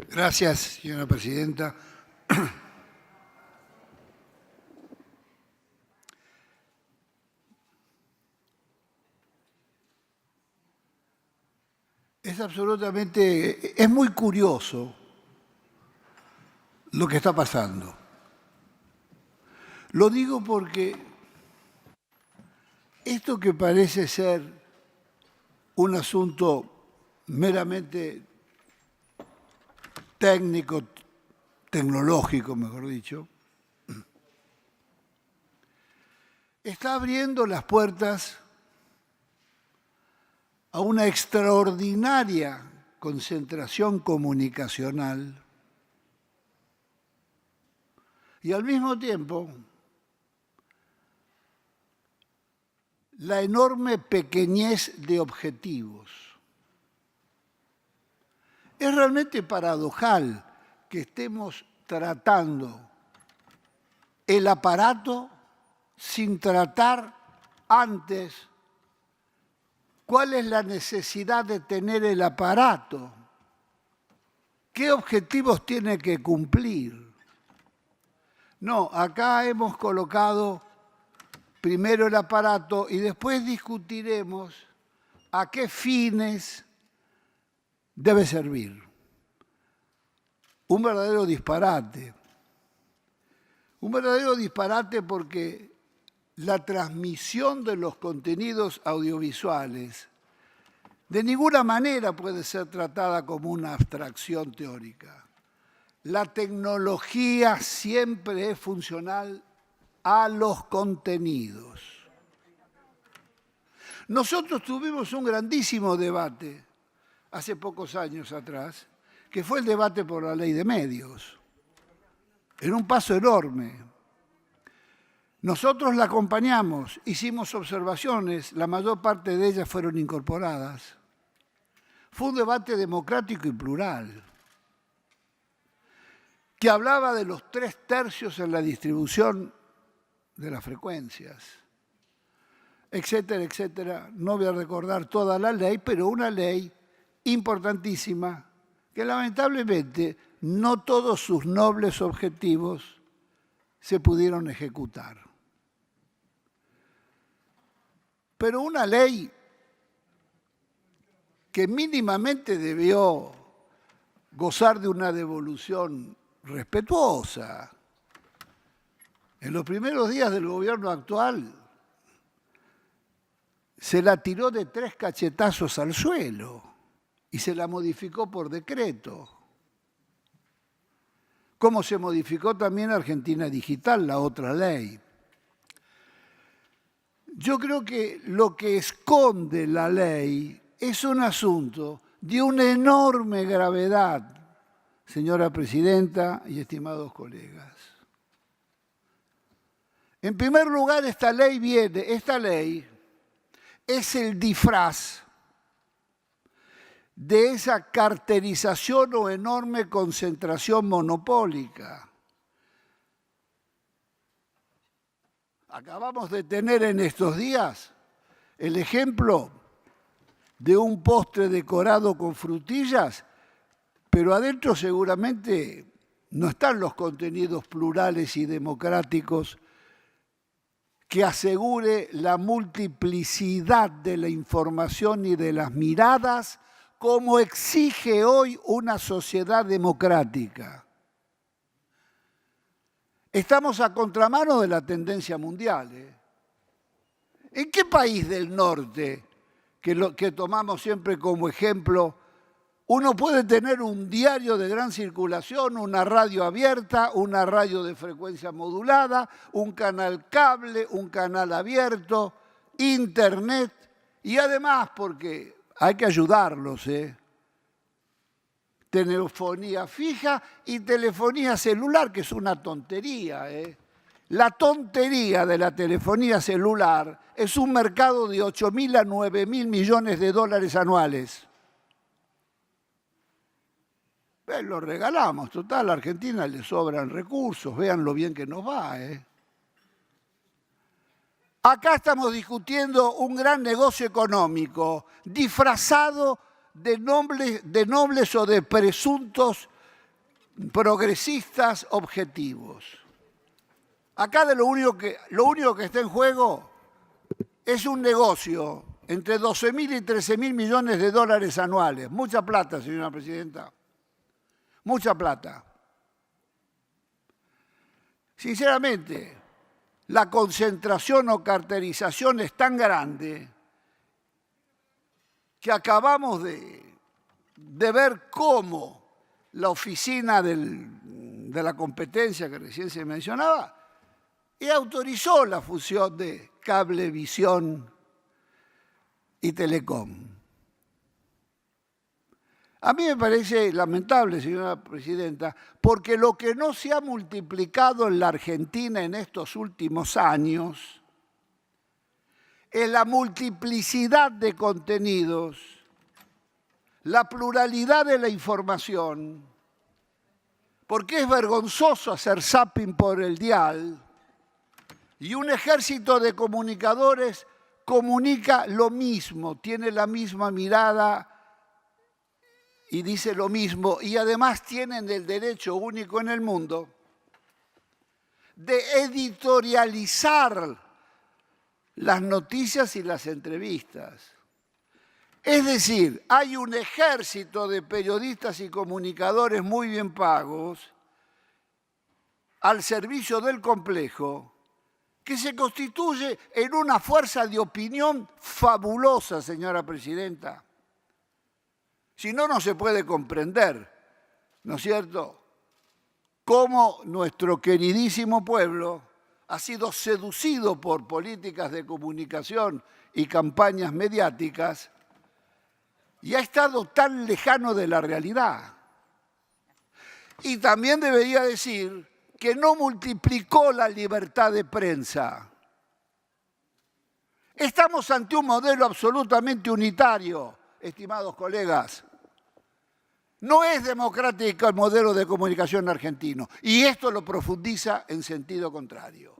Gracias, señora presidenta. Es muy curioso lo que está pasando. Lo digo porque esto que parece ser un asunto meramente técnico, tecnológico, mejor dicho, está abriendo las puertas a una extraordinaria concentración comunicacional y al mismo tiempo la enorme pequeñez de objetivos. Es realmente paradojal que estemos tratando el aparato sin tratar antes cuál es la necesidad de tener el aparato, qué objetivos tiene que cumplir. No, acá hemos colocado primero el aparato y después discutiremos a qué fines debe servir. Un verdadero disparate. Un verdadero disparate porque la transmisión de los contenidos audiovisuales de ninguna manera puede ser tratada como una abstracción teórica. La tecnología siempre es funcional a los contenidos. Nosotros tuvimos un grandísimo debate hace pocos años atrás, que fue el debate por la ley de medios. Era un paso enorme. Nosotros la acompañamos, hicimos observaciones, la mayor parte de ellas fueron incorporadas. Fue un debate democrático y plural, que hablaba de los 3/3 en la distribución de las frecuencias, etcétera, etcétera. No voy a recordar toda la ley, pero una ley importantísima que lamentablemente no todos sus nobles objetivos se pudieron ejecutar. Pero una ley que mínimamente debió gozar de una devolución respetuosa. En los primeros días del gobierno actual se la tiró de 3 cachetazos al suelo y se la modificó por decreto. Como se modificó también Argentina Digital, la otra ley. Yo creo que lo que esconde la ley es un asunto de una enorme gravedad, señora presidenta y estimados colegas. En primer lugar, esta ley es el disfraz de esa carterización o enorme concentración monopólica. Acabamos de tener en estos días el ejemplo de un postre decorado con frutillas, pero adentro seguramente no están los contenidos plurales y democráticos que asegure la multiplicidad de la información y de las miradas como exige hoy una sociedad democrática. Estamos a contramano de la tendencia mundial. ¿En qué país del norte, que tomamos siempre como ejemplo, uno puede tener un diario de gran circulación, una radio abierta, una radio de frecuencia modulada, un canal cable, un canal abierto, internet y además, porque hay que ayudarlos, telefonía fija y telefonía celular, que es una tontería. La tontería de la telefonía celular es un mercado de 8.000 a 9.000 millones de dólares anuales. Lo regalamos, total, a Argentina le sobran recursos, vean lo bien que nos va. Acá estamos discutiendo un gran negocio económico disfrazado de nobles o de presuntos progresistas objetivos. Acá lo único que está en juego es un negocio entre 12.000 y 13.000 millones de dólares anuales. Mucha plata, señora presidenta. Mucha plata. Sinceramente, la concentración o carterización es tan grande que acabamos de ver cómo la oficina de la competencia que recién se mencionaba autorizó la fusión de Cablevisión y Telecom. A mí me parece lamentable, señora presidenta, porque lo que no se ha multiplicado en la Argentina en estos últimos años es la multiplicidad de contenidos, la pluralidad de la información, porque es vergonzoso hacer zapping por el dial y un ejército de comunicadores comunica lo mismo, tiene la misma mirada y dice lo mismo, y además tienen el derecho único en el mundo de editorializar las noticias y las entrevistas. Es decir, hay un ejército de periodistas y comunicadores muy bien pagos al servicio del complejo que se constituye en una fuerza de opinión fabulosa, señora presidenta. Si no, no se puede comprender, ¿no es cierto?, cómo nuestro queridísimo pueblo ha sido seducido por políticas de comunicación y campañas mediáticas y ha estado tan lejano de la realidad. Y también debería decir que no multiplicó la libertad de prensa. Estamos ante un modelo absolutamente unitario, estimados colegas. No es democrático el modelo de comunicación argentino, y esto lo profundiza en sentido contrario.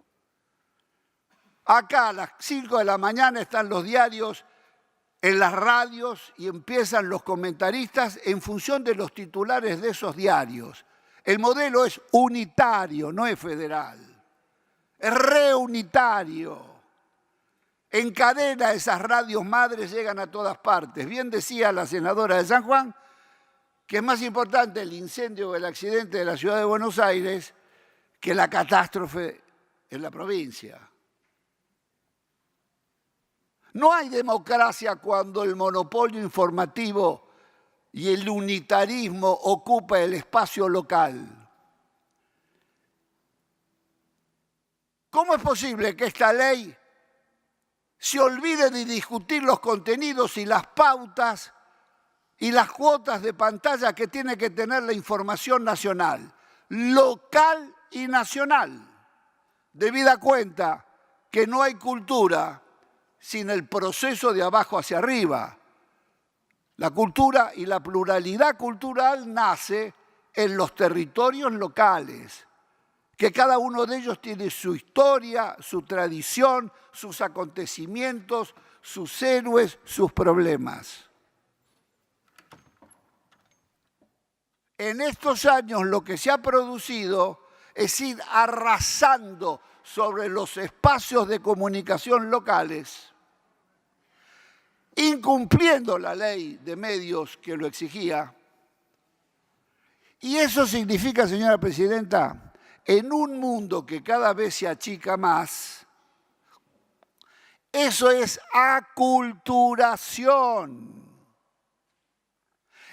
Acá a las 5 de la mañana están los diarios en las radios y empiezan los comentaristas en función de los titulares de esos diarios. El modelo es unitario, no es federal. Es reunitario. En cadena esas radios madres llegan a todas partes. Bien decía la senadora de San Juan que es más importante el incendio o el accidente de la ciudad de Buenos Aires que la catástrofe en la provincia. No hay democracia cuando el monopolio informativo y el unitarismo ocupa el espacio local. ¿Cómo es posible que esta ley se olvide de discutir los contenidos y las pautas y las cuotas de pantalla que tiene que tener la información nacional, local y nacional? Debida cuenta que no hay cultura sin el proceso de abajo hacia arriba. La cultura y la pluralidad cultural nace en los territorios locales, que cada uno de ellos tiene su historia, su tradición, sus acontecimientos, sus héroes, sus problemas. En estos años lo que se ha producido es ir arrasando sobre los espacios de comunicación locales, incumpliendo la ley de medios que lo exigía. Y eso significa, señora presidenta, en un mundo que cada vez se achica más, eso es aculturación.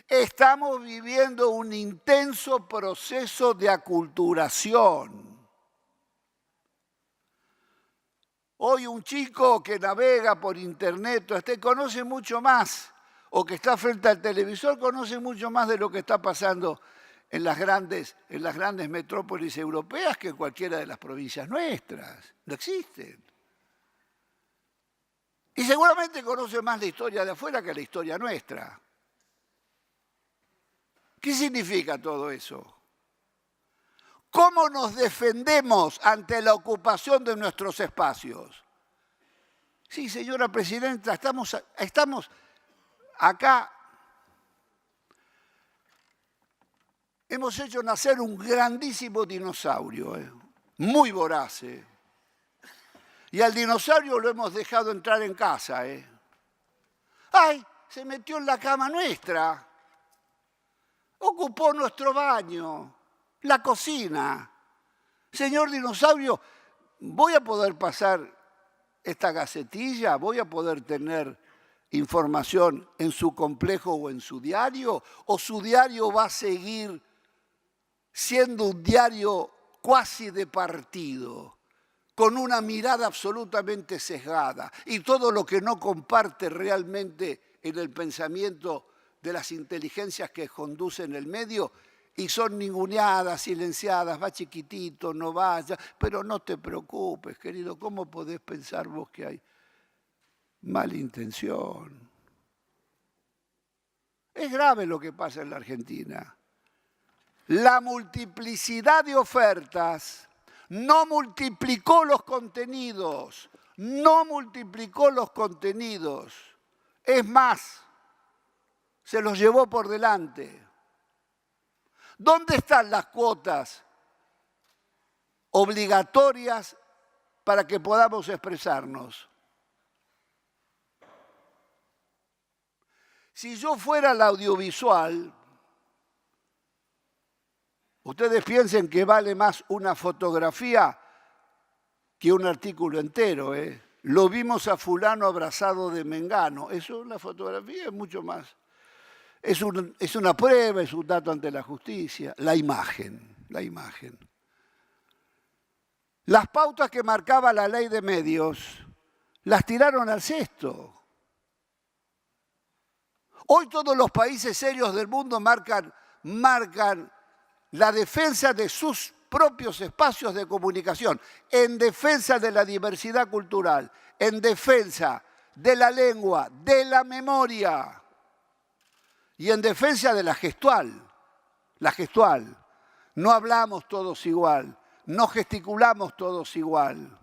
Estamos viviendo un intenso proceso de aculturación. Hoy un chico que navega por internet conoce mucho más, o que está frente al televisor, conoce mucho más de lo que está pasando en las grandes metrópolis europeas que en cualquiera de las provincias nuestras. No existen. Y seguramente conoce más la historia de afuera que la historia nuestra. ¿Qué significa todo eso? ¿Cómo nos defendemos ante la ocupación de nuestros espacios? Sí, señora presidenta, estamos acá hemos hecho nacer un grandísimo dinosaurio, muy voraz. Y al dinosaurio lo hemos dejado entrar en casa. ¡Ay! Se metió en la cama nuestra. Ocupó nuestro baño, la cocina. Señor dinosaurio, ¿voy a poder pasar esta gacetilla? ¿Voy a poder tener información en su complejo o en su diario? ¿O su diario va a seguir siendo un diario cuasi de partido, con una mirada absolutamente sesgada y todo lo que no comparte realmente en el pensamiento de las inteligencias que conducen el medio y son ninguneadas, silenciadas, va chiquitito, no vaya, pero no te preocupes, querido, ¿cómo podés pensar vos que hay mala intención? Es grave lo que pasa en la Argentina. La multiplicidad de ofertas no multiplicó los contenidos, no multiplicó los contenidos. Es más, se los llevó por delante. ¿Dónde están las cuotas obligatorias para que podamos expresarnos? Si yo fuera el audiovisual, ustedes piensen que vale más una fotografía que un artículo entero. Lo vimos a fulano abrazado de Mengano. Eso, una fotografía, es mucho más. Es una prueba, es un dato ante la justicia. La imagen, la imagen. Las pautas que marcaba la ley de medios las tiraron al cesto. Hoy todos los países serios del mundo marcan la defensa de sus propios espacios de comunicación, en defensa de la diversidad cultural, en defensa de la lengua, de la memoria y en defensa de la gestual. La gestual. No hablamos todos igual, no gesticulamos todos igual.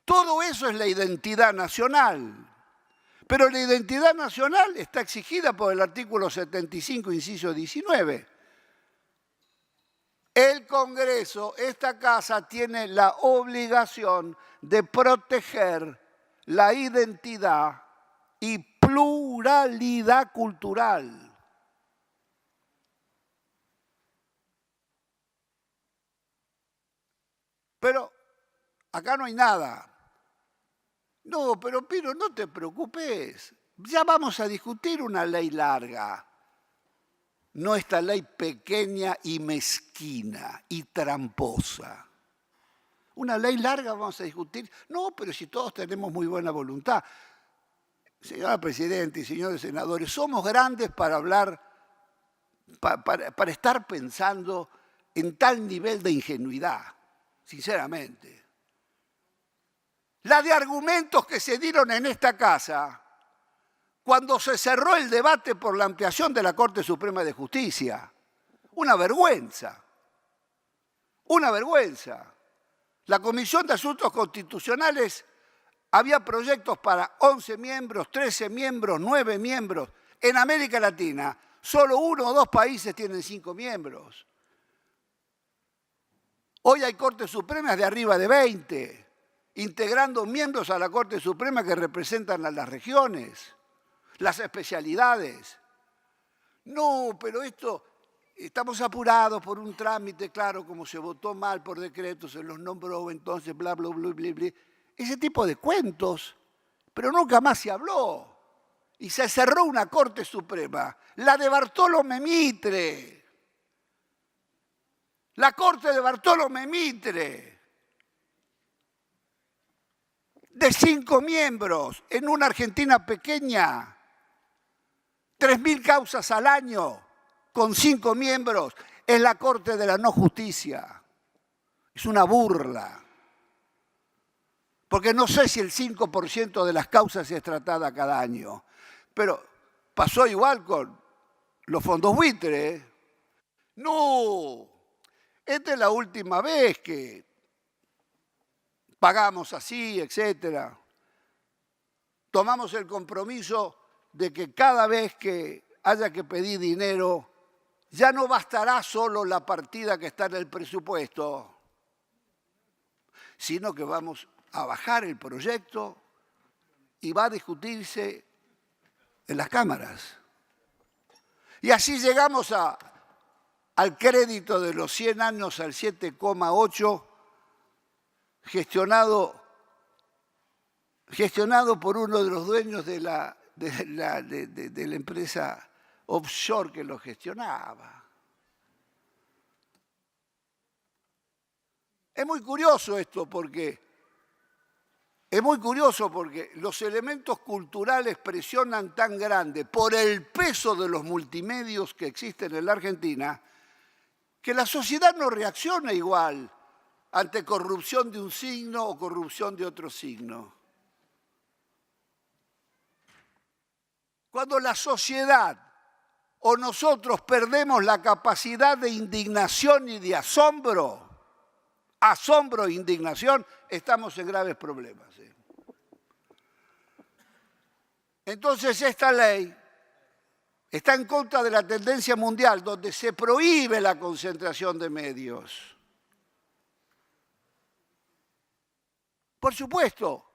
Todo eso es la identidad nacional. Pero la identidad nacional está exigida por el artículo 75, inciso 19. El Congreso, esta casa, tiene la obligación de proteger la identidad y pluralidad cultural. Pero acá no hay nada. No, pero Piro, no te preocupes. Ya vamos a discutir una ley larga. No esta ley pequeña y mezquina y tramposa. Una ley larga vamos a discutir. No, pero si todos tenemos muy buena voluntad. Señora Presidenta y señores senadores, somos grandes para hablar, para estar pensando en tal nivel de ingenuidad, sinceramente. La de argumentos que se dieron en esta casa cuando se cerró el debate por la ampliación de la Corte Suprema de Justicia. Una vergüenza. Una vergüenza. La Comisión de Asuntos Constitucionales había proyectos para 11 miembros, 13 miembros, 9 miembros. En América Latina, solo 1 o 2 países tienen 5 miembros. Hoy hay Cortes Supremas de arriba de 20. Integrando miembros a la Corte Suprema que representan a las regiones, las especialidades. No, pero estamos apurados por un trámite, claro, como se votó mal por decreto, se los nombró, entonces bla, bla, bla, bla, bla. Ese tipo de cuentos, pero nunca más se habló. Y se cerró una Corte Suprema, la de Bartolomé Mitre. La Corte de Bartolomé Mitre. De 5 miembros en una Argentina pequeña, 3.000 causas al año con 5 miembros, es la Corte de la no justicia. Es una burla. Porque no sé si el 5% de las causas es tratada cada año, pero pasó igual con los fondos buitre. No, esta es la última vez que pagamos así, etcétera. Tomamos el compromiso de que cada vez que haya que pedir dinero, ya no bastará solo la partida que está en el presupuesto, sino que vamos a bajar el proyecto y va a discutirse en las cámaras. Y así llegamos al crédito de los 100 años al 7,8, gestionado por uno de los dueños de la empresa offshore que lo gestionaba. Es muy curioso esto porque los elementos culturales presionan tan grande por el peso de los multimedios que existen en la Argentina que la sociedad no reacciona igual ante corrupción de un signo o corrupción de otro signo. Cuando la sociedad o nosotros perdemos la capacidad de indignación y de asombro e indignación, estamos en graves problemas. Entonces esta ley está en contra de la tendencia mundial donde se prohíbe la concentración de medios. Por supuesto,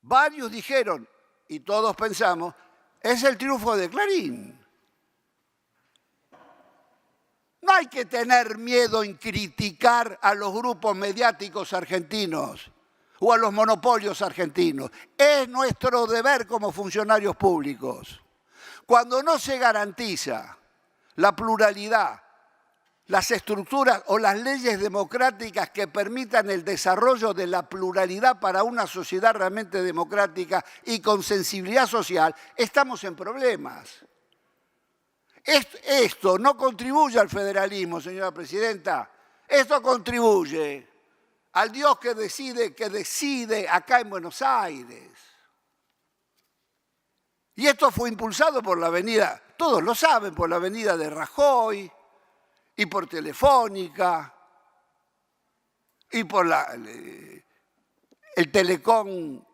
varios dijeron, y todos pensamos, es el triunfo de Clarín. No hay que tener miedo en criticar a los grupos mediáticos argentinos o a los monopolios argentinos. Es nuestro deber como funcionarios públicos. Cuando no se garantiza la pluralidad, las estructuras o las leyes democráticas que permitan el desarrollo de la pluralidad para una sociedad realmente democrática y con sensibilidad social, estamos en problemas. Esto no contribuye al federalismo, señora presidenta. Esto contribuye al Dios que decide acá en Buenos Aires. Y esto fue impulsado por la avenida, todos lo saben, por la avenida de Rajoy y por Telefónica y por el Telecom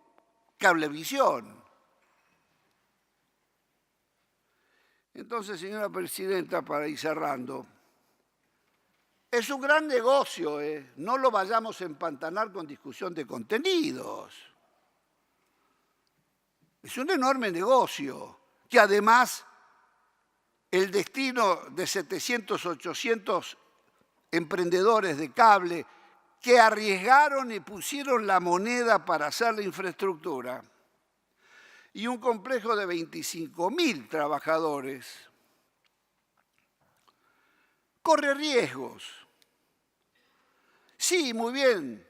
Cablevisión. Entonces, señora presidenta, para ir cerrando, es un gran negocio, no lo vayamos a empantanar con discusión de contenidos. Es un enorme negocio, que además el destino de 700, 800 emprendedores de cable que arriesgaron y pusieron la moneda para hacer la infraestructura, y un complejo de 25.000 trabajadores, corre riesgos. Sí, muy bien.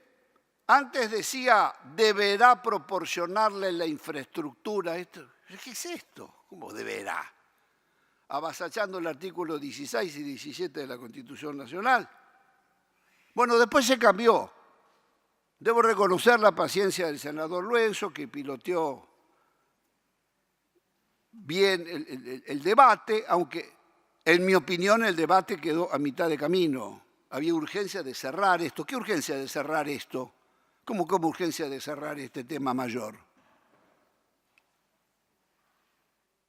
Antes decía, deberá proporcionarle la infraestructura. ¿Qué es esto? ¿Cómo deberá? Avasallando el artículo 16 y 17 de la Constitución Nacional. Bueno, después se cambió. Debo reconocer la paciencia del senador Luenzo, que piloteó bien el debate, aunque en mi opinión el debate quedó a mitad de camino. Había urgencia de cerrar esto. ¿Qué urgencia de cerrar esto? ¿Cómo urgencia de cerrar este tema mayor?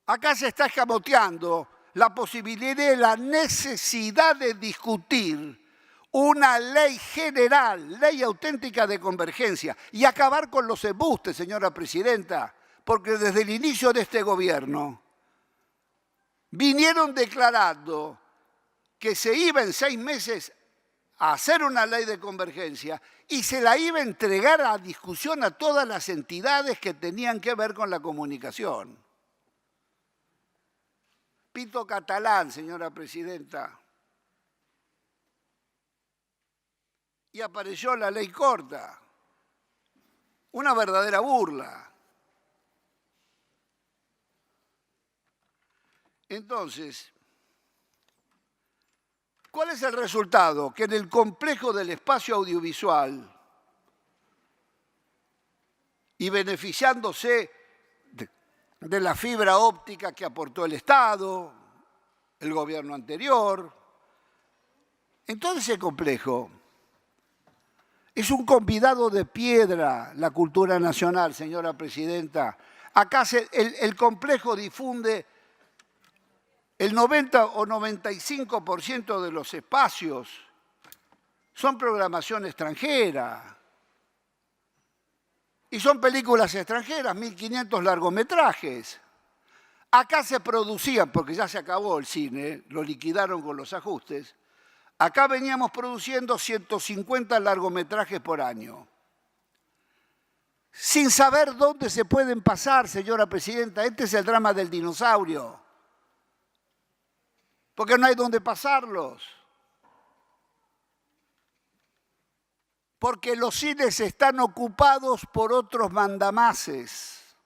Acá se está escamoteando la posibilidad de la necesidad de discutir una ley general, ley auténtica de convergencia, y acabar con los embustes, señora presidenta, porque desde el inicio de este gobierno vinieron declarando que se iba en 6 meses a hacer una ley de convergencia y se la iba a entregar a discusión a todas las entidades que tenían que ver con la comunicación. Pito catalán, señora presidenta. Y apareció la ley corta. Una verdadera burla. Entonces, ¿cuál es el resultado? Que en el complejo del espacio audiovisual y beneficiándose de la fibra óptica que aportó el Estado, el gobierno anterior, en todo ese complejo es un convidado de piedra la cultura nacional, señora presidenta. Acá el complejo difunde El 90 o 95% de los espacios son programación extranjera. Y son películas extranjeras, 1.500 largometrajes. Acá se producían, porque ya se acabó el cine, lo liquidaron con los ajustes. Acá veníamos produciendo 150 largometrajes por año. Sin saber dónde se pueden pasar, señora presidenta. Este es el drama del dinosaurio. Porque no hay dónde pasarlos. Porque los cines están ocupados por otros mandamases.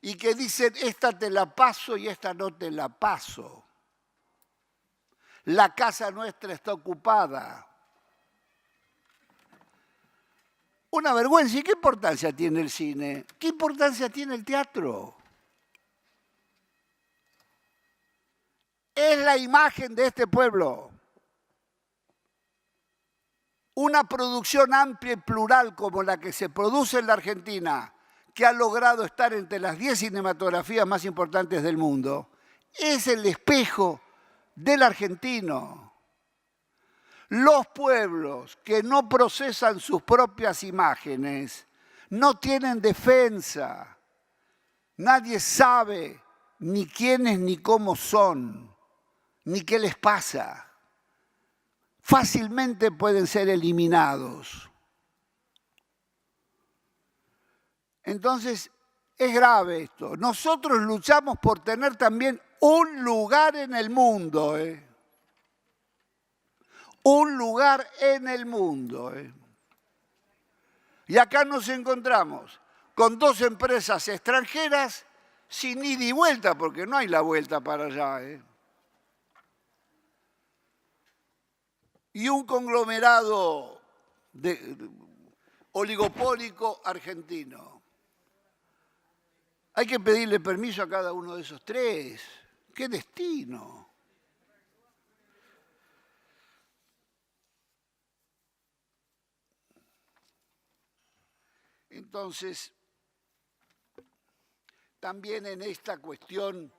Y que dicen, esta te la paso y esta no te la paso. La casa nuestra está ocupada. Una vergüenza. ¿Y qué importancia tiene el cine? ¿Qué importancia tiene el teatro? Es la imagen de este pueblo. Una producción amplia y plural como la que se produce en la Argentina, que ha logrado estar entre las 10 cinematografías más importantes del mundo, es el espejo del argentino. Los pueblos que no procesan sus propias imágenes no tienen defensa. Nadie sabe ni quiénes ni cómo son, ni qué les pasa. Fácilmente pueden ser eliminados. Entonces, es grave esto. Nosotros luchamos por tener también un lugar en el mundo. Un lugar en el mundo. Y acá nos encontramos con 2 empresas extranjeras sin ida y vuelta, porque no hay la vuelta para allá. Y un conglomerado oligopólico argentino. Hay que pedirle permiso a cada uno de esos 3. ¡Qué destino! Entonces, también en esta cuestión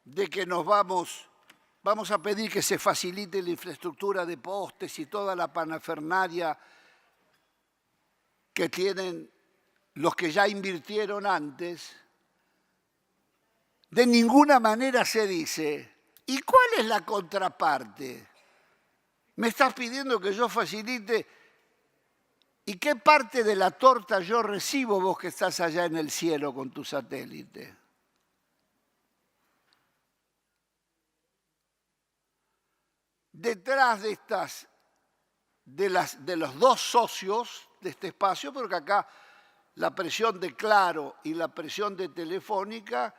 de que vamos a pedir que se facilite la infraestructura de postes y toda la parafernalia que tienen los que ya invirtieron antes. De ninguna manera se dice, ¿y cuál es la contraparte? ¿Me estás pidiendo que yo facilite? ¿Y qué parte de la torta yo recibo vos que estás allá en el cielo con tu satélite? Detrás de los 2 socios de este espacio, porque acá la presión de Claro y la presión de Telefónica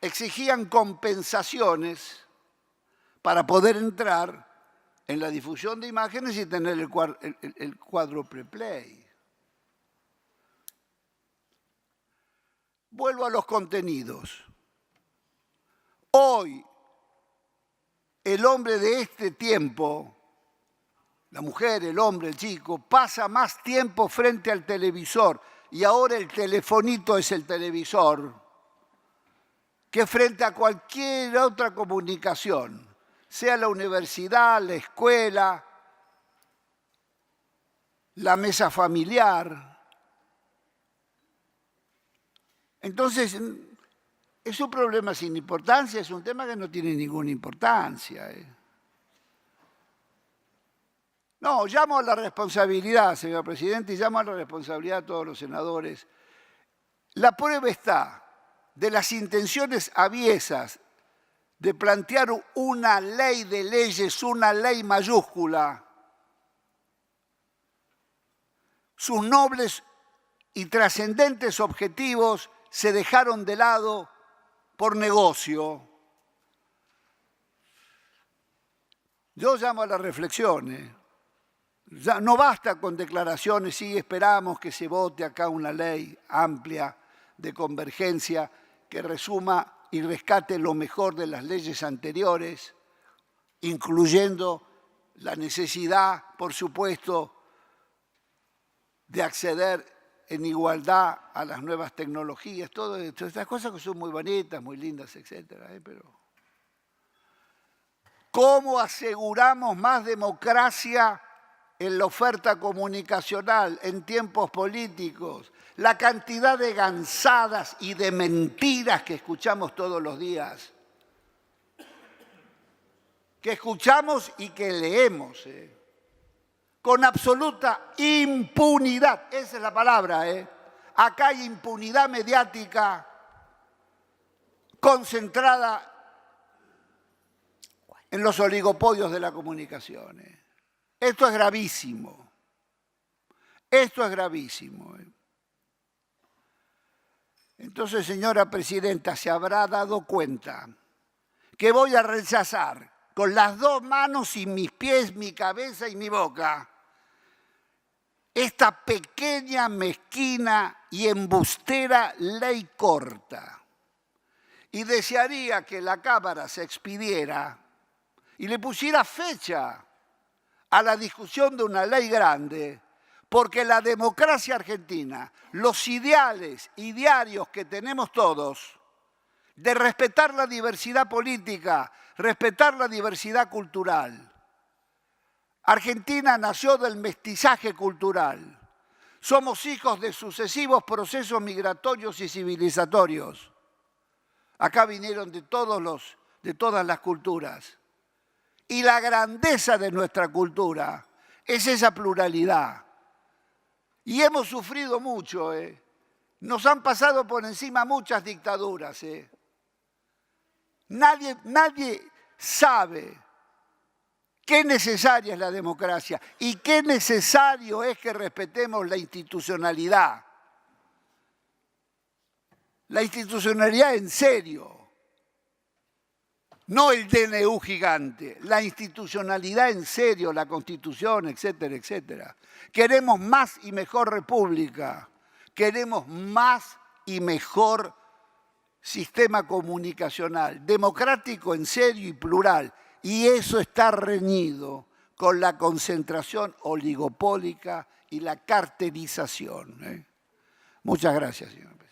exigían compensaciones para poder entrar en la difusión de imágenes y tener el cuádruple play. Vuelvo a los contenidos. Hoy, el hombre de este tiempo, la mujer, el hombre, el chico, pasa más tiempo frente al televisor, y ahora el telefonito es el televisor, que frente a cualquier otra comunicación, sea la universidad, la escuela, la mesa familiar. Entonces, es un problema sin importancia, es un tema que no tiene ninguna importancia. No, llamo a la responsabilidad, señor presidente, y llamo a la responsabilidad a todos los senadores. La prueba está de las intenciones aviesas de plantear una ley de leyes, una ley mayúscula. Sus nobles y trascendentes objetivos se dejaron de lado por negocio. Yo llamo a la reflexión. Ya no basta con declaraciones, sí, esperamos que se vote acá una ley amplia de convergencia que resuma y rescate lo mejor de las leyes anteriores, incluyendo la necesidad, por supuesto, de acceder en igualdad a las nuevas tecnologías, todas estas cosas que son muy bonitas, muy lindas, etcétera, pero ¿Cómo aseguramos más democracia en la oferta comunicacional, en tiempos políticos? La cantidad de gansadas y de mentiras que escuchamos todos los días. Que escuchamos y que leemos. Con absoluta impunidad. Esa es la palabra. Acá hay impunidad mediática concentrada en los oligopolios de la comunicación. Esto es gravísimo. Esto es gravísimo. Entonces, señora presidenta, se habrá dado cuenta que voy a rechazar con las dos manos y mis pies, mi cabeza y mi boca esta pequeña, mezquina y embustera ley corta. Y desearía que la Cámara se expidiera y le pusiera fecha a la discusión de una ley grande, porque la democracia argentina, los ideales y diarios que tenemos todos, de respetar la diversidad política, respetar la diversidad cultural. Argentina nació del mestizaje cultural. Somos hijos de sucesivos procesos migratorios y civilizatorios. Acá vinieron de todas las culturas. Y la grandeza de nuestra cultura es esa pluralidad. Y hemos sufrido mucho. Nos han pasado por encima muchas dictaduras. Nadie sabe qué necesaria es la democracia y qué necesario es que respetemos la institucionalidad. La institucionalidad en serio. No el DNU gigante, la institucionalidad en serio, la Constitución, etcétera, etcétera. Queremos más y mejor república. Queremos más y mejor sistema comunicacional, democrático en serio y plural. Y eso está reñido con la concentración oligopólica y la carterización. Muchas gracias, señor presidente.